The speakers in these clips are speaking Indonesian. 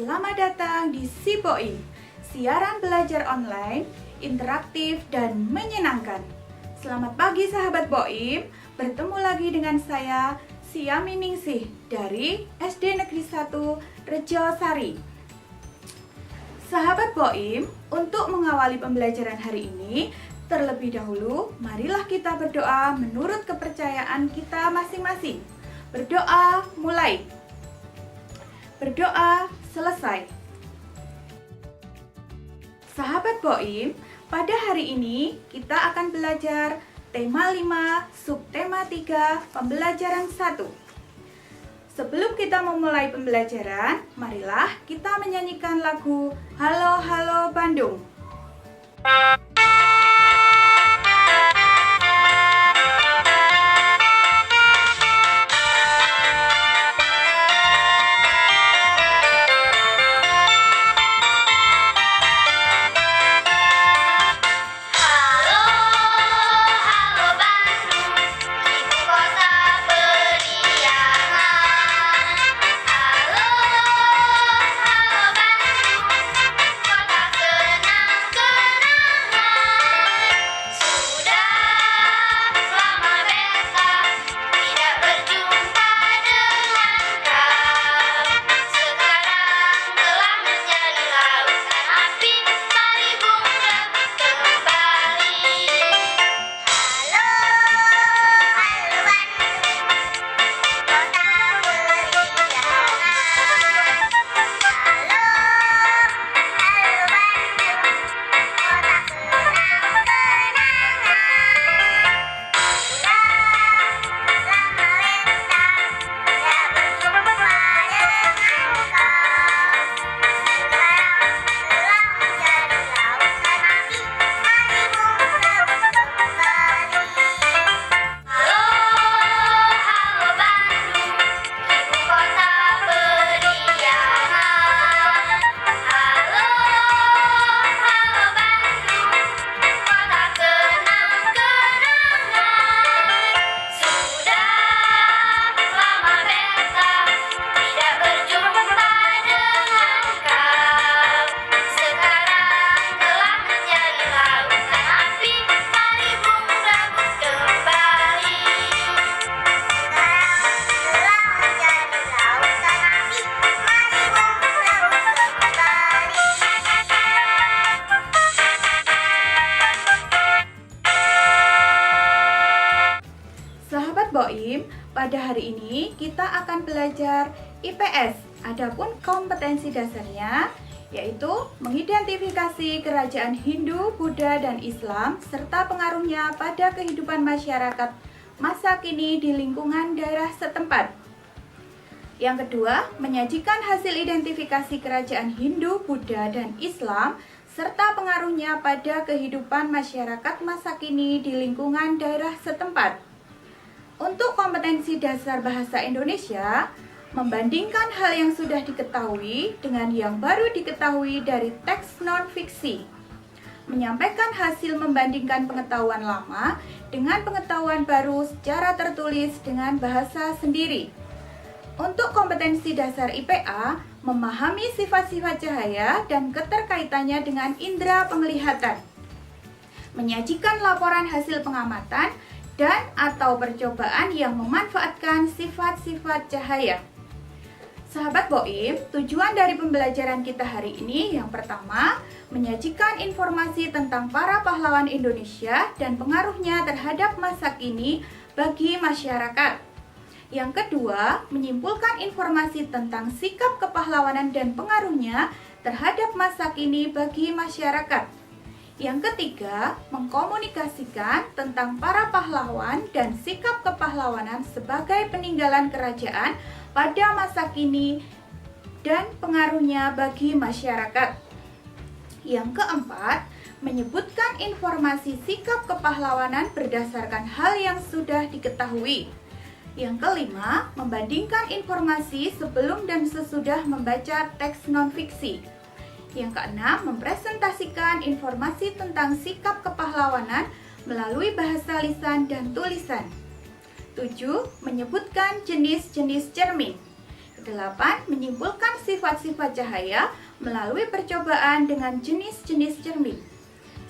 Selamat datang di Siboim, siaran belajar online, interaktif dan menyenangkan. Selamat pagi sahabat Boim, bertemu lagi dengan saya Siami Ningsih dari SD Negeri 1 Rejosari. Sahabat Boim, untuk mengawali pembelajaran hari ini, terlebih dahulu marilah kita berdoa menurut kepercayaan kita masing-masing. Berdoa mulai. Berdoa selesai. Sahabat Boim, pada hari ini kita akan belajar tema 5, subtema 3, pembelajaran 1. Sebelum kita memulai pembelajaran, marilah kita menyanyikan lagu Halo Halo Bandung. Boim, pada hari ini kita akan belajar IPS. Adapun kompetensi dasarnya yaitu mengidentifikasi kerajaan Hindu, Buddha, dan Islam serta pengaruhnya pada kehidupan masyarakat masa kini di lingkungan daerah setempat. Yang kedua, menyajikan hasil identifikasi kerajaan Hindu, Buddha, dan Islam serta pengaruhnya pada kehidupan masyarakat masa kini di lingkungan daerah setempat. Untuk kompetensi dasar bahasa Indonesia, membandingkan hal yang sudah diketahui dengan yang baru diketahui dari teks non-fiksi. Menyampaikan hasil membandingkan pengetahuan lama dengan pengetahuan baru secara tertulis dengan bahasa sendiri. Untuk kompetensi dasar IPA, memahami sifat-sifat cahaya dan keterkaitannya dengan indera penglihatan. Menyajikan laporan hasil pengamatan dan atau percobaan yang memanfaatkan sifat-sifat cahaya. Sahabat Boim, tujuan dari pembelajaran kita hari ini yang pertama, menyajikan informasi tentang para pahlawan Indonesia dan pengaruhnya terhadap masa kini bagi masyarakat. Yang kedua, menyimpulkan informasi tentang sikap kepahlawanan dan pengaruhnya terhadap masa kini bagi masyarakat. Yang ketiga, mengkomunikasikan tentang para pahlawan dan sikap kepahlawanan sebagai peninggalan kerajaan pada masa kini dan pengaruhnya bagi masyarakat. Yang keempat, menyebutkan informasi sikap kepahlawanan berdasarkan hal yang sudah diketahui. Yang kelima, membandingkan informasi sebelum dan sesudah membaca teks non-fiksi. Yang keenam, mempresentasikan informasi tentang sikap kepahlawanan melalui bahasa lisan dan tulisan. 7. Menyebutkan jenis-jenis cermin. 8. Menyimpulkan sifat-sifat cahaya melalui percobaan dengan jenis-jenis cermin.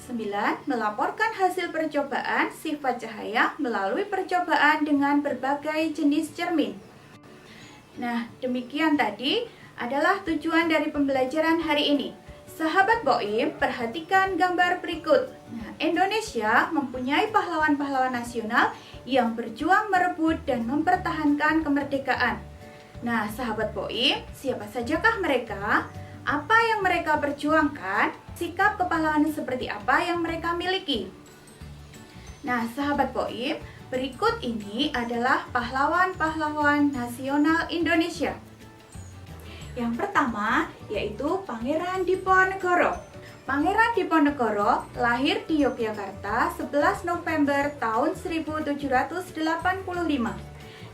9. Melaporkan hasil percobaan sifat cahaya melalui percobaan dengan berbagai jenis cermin. Nah, demikian tadi adalah tujuan dari pembelajaran hari ini. Sahabat Boim, perhatikan gambar berikut. Nah, Indonesia mempunyai pahlawan-pahlawan nasional yang berjuang merebut dan mempertahankan kemerdekaan. Nah, sahabat Boim, siapa sajakah mereka? Apa yang mereka perjuangkan? Sikap kepahlawanan seperti apa yang mereka miliki? Nah, sahabat Boim, berikut ini adalah pahlawan-pahlawan nasional Indonesia. Yang pertama yaitu Pangeran Diponegoro. Pangeran Diponegoro lahir di Yogyakarta 11 November tahun 1785.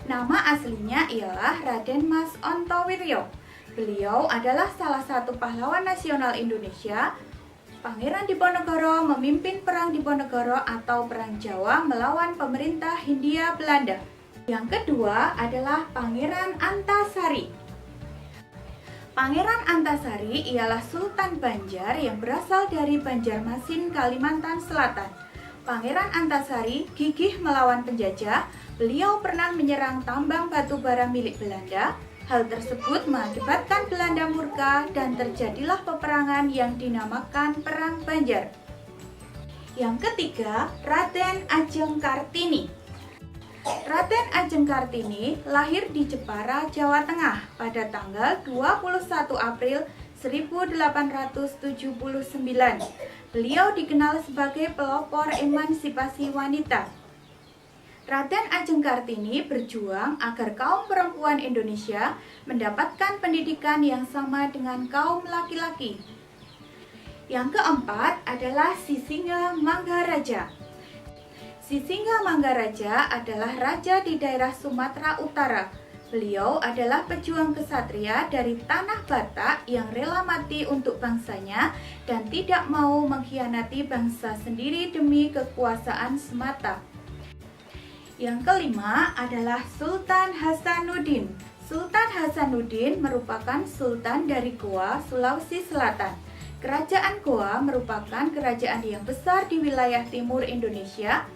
Nama aslinya ialah Raden Mas Ontowiryo. Beliau adalah salah satu pahlawan nasional Indonesia. Pangeran Diponegoro memimpin Perang Diponegoro atau Perang Jawa melawan pemerintah Hindia Belanda. Yang kedua adalah Pangeran Antasari. Pangeran Antasari ialah Sultan Banjar yang berasal dari Banjarmasin, Kalimantan Selatan. Pangeran Antasari gigih melawan penjajah. Beliau pernah menyerang tambang batu bara milik Belanda. Hal tersebut mengakibatkan Belanda murka dan terjadilah peperangan yang dinamakan Perang Banjar. Yang ketiga, Raden Ajeng Kartini. Raden Ajeng Kartini lahir di Jepara, Jawa Tengah pada tanggal 21 April 1879. Beliau dikenal sebagai pelopor emansipasi wanita. Raden Ajeng Kartini berjuang agar kaum perempuan Indonesia mendapatkan pendidikan yang sama dengan kaum laki-laki. Yang keempat adalah Sisingga Manggaraja. Sisingga Manggaraja adalah raja di daerah Sumatera Utara. Beliau adalah pejuang kesatria dari tanah Batak yang rela mati untuk bangsanya dan tidak mau mengkhianati bangsa sendiri demi kekuasaan semata. Yang kelima adalah Sultan Hasanuddin. Sultan Hasanuddin merupakan sultan dari Goa, Sulawesi Selatan. Kerajaan Goa merupakan kerajaan yang besar di wilayah timur Indonesia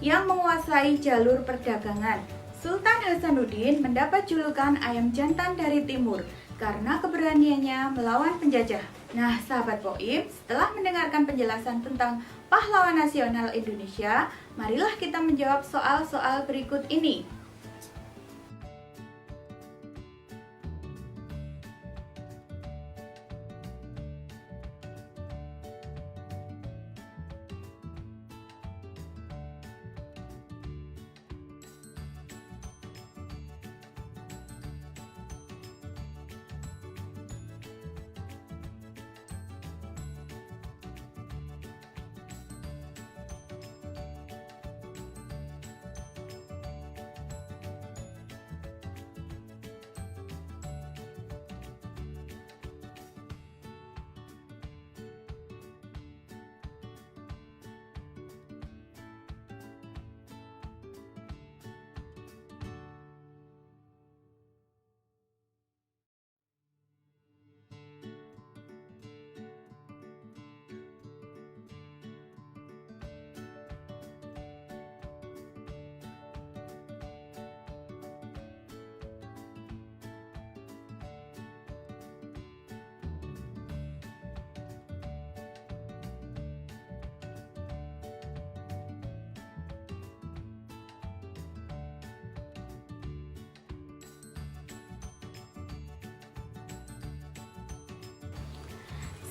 yang menguasai jalur perdagangan. Sultan Hasanuddin mendapat julukan ayam jantan dari timur karena keberaniannya melawan penjajah. Nah, sahabat Boim, setelah mendengarkan penjelasan tentang pahlawan nasional Indonesia, marilah kita menjawab soal-soal berikut ini.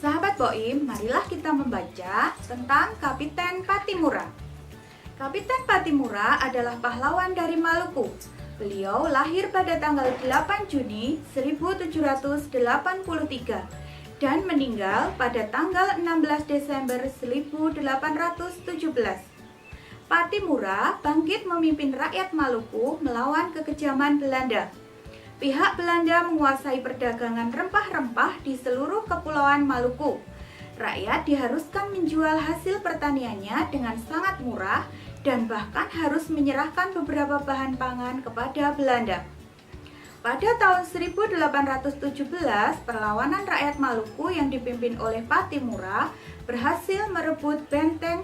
Sahabat Boim, marilah kita membaca tentang Kapiten Patimura. Kapiten Patimura adalah pahlawan dari Maluku. Beliau lahir pada tanggal 8 Juni 1783 dan meninggal pada tanggal 16 Desember 1817. Patimura bangkit memimpin rakyat Maluku melawan kekejaman Belanda. Pihak Belanda menguasai perdagangan rempah-rempah di seluruh kepulauan Maluku. Rakyat diharuskan menjual hasil pertaniannya dengan sangat murah dan bahkan harus menyerahkan beberapa bahan pangan kepada Belanda. Pada tahun 1817, perlawanan rakyat Maluku yang dipimpin oleh Patimura berhasil merebut benteng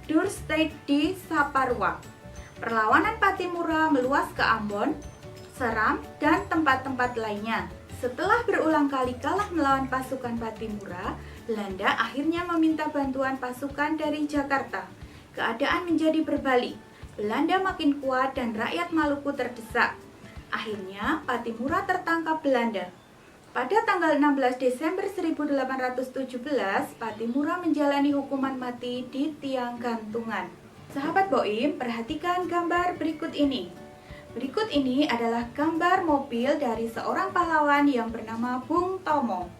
Durstate di Saparua. Perlawanan Patimura meluas ke Ambon, Seram, dan tempat-tempat lainnya. Setelah berulang kali kalah melawan pasukan Patimura, Belanda akhirnya meminta bantuan pasukan dari Jakarta. Keadaan menjadi berbalik. Belanda makin kuat dan rakyat Maluku terdesak. Akhirnya, Patimura tertangkap Belanda. Pada tanggal 16 Desember 1817, Patimura menjalani hukuman mati di tiang gantungan. Sahabat Boim, perhatikan gambar berikut ini. Berikut ini adalah gambar mobil dari seorang pahlawan yang bernama Bung Tomo.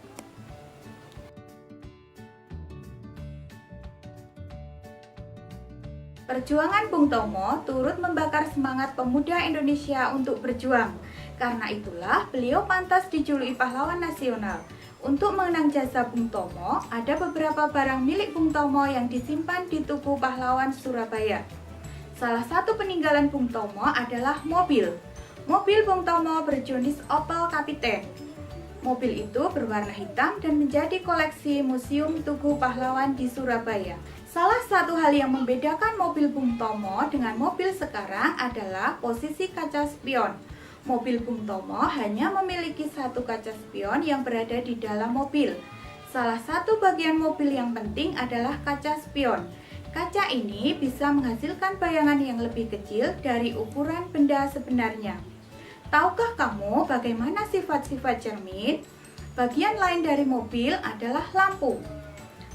Perjuangan Bung Tomo turut membakar semangat pemuda Indonesia untuk berjuang. Karena itulah beliau pantas dijuluki pahlawan nasional. Untuk mengenang jasa Bung Tomo, ada beberapa barang milik Bung Tomo yang disimpan di Tugu Pahlawan Surabaya. Salah satu peninggalan Bung Tomo adalah mobil. Mobil Bung Tomo berjenis Opel Kapiten. Mobil itu berwarna hitam dan menjadi koleksi Museum Tugu Pahlawan di Surabaya. Salah satu hal yang membedakan mobil Bung Tomo dengan mobil sekarang adalah posisi kaca spion. Mobil Bung Tomo hanya memiliki satu kaca spion yang berada di dalam mobil. Salah satu bagian mobil yang penting adalah kaca spion. Kaca ini bisa menghasilkan bayangan yang lebih kecil dari ukuran benda sebenarnya. Tahukah kamu bagaimana sifat-sifat cermin? Bagian lain dari mobil adalah lampu.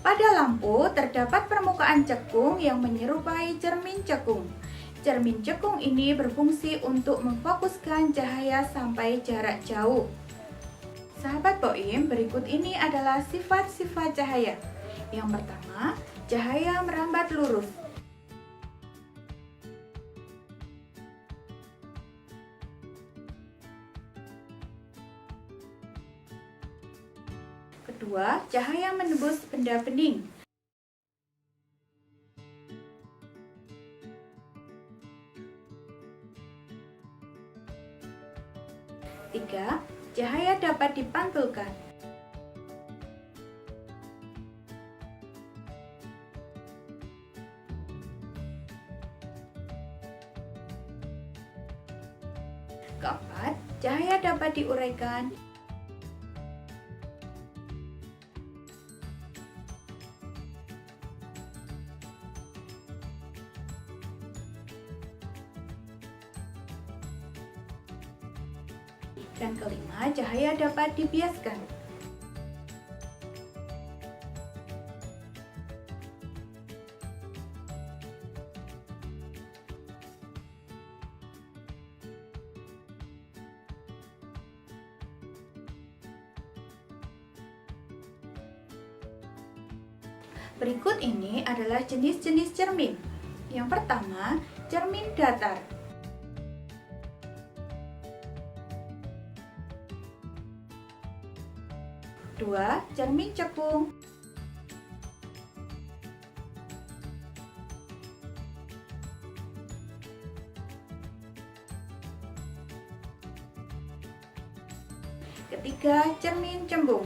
Pada lampu terdapat permukaan cekung yang menyerupai cermin cekung. Cermin cekung ini berfungsi untuk memfokuskan cahaya sampai jarak jauh. Sahabat Boim, berikut ini adalah sifat-sifat cahaya. Yang pertama, cahaya merambat lurus. Kedua, cahaya menembus benda bening. Tiga, cahaya dapat dipantulkan. Keempat, cahaya dapat diuraikan. Dan kelima, cahaya dapat dibiaskan. Berikut ini adalah jenis-jenis cermin. Yang pertama, cermin datar. Dua, cermin cekung. Ketiga, cermin cembung.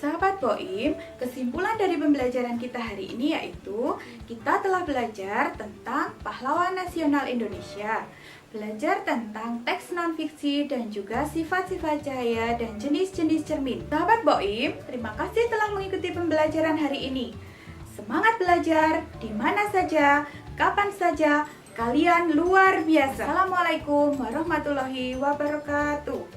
Sahabat Boim, kesimpulan dari pembelajaran kita hari ini yaitu kita telah belajar tentang pahlawan nasional Indonesia, belajar tentang teks non-fiksi dan juga sifat-sifat cahaya dan jenis-jenis cermin. Sahabat Boim, terima kasih telah mengikuti pembelajaran hari ini. Semangat belajar di mana saja, kapan saja, kalian luar biasa. Assalamualaikum warahmatullahi wabarakatuh.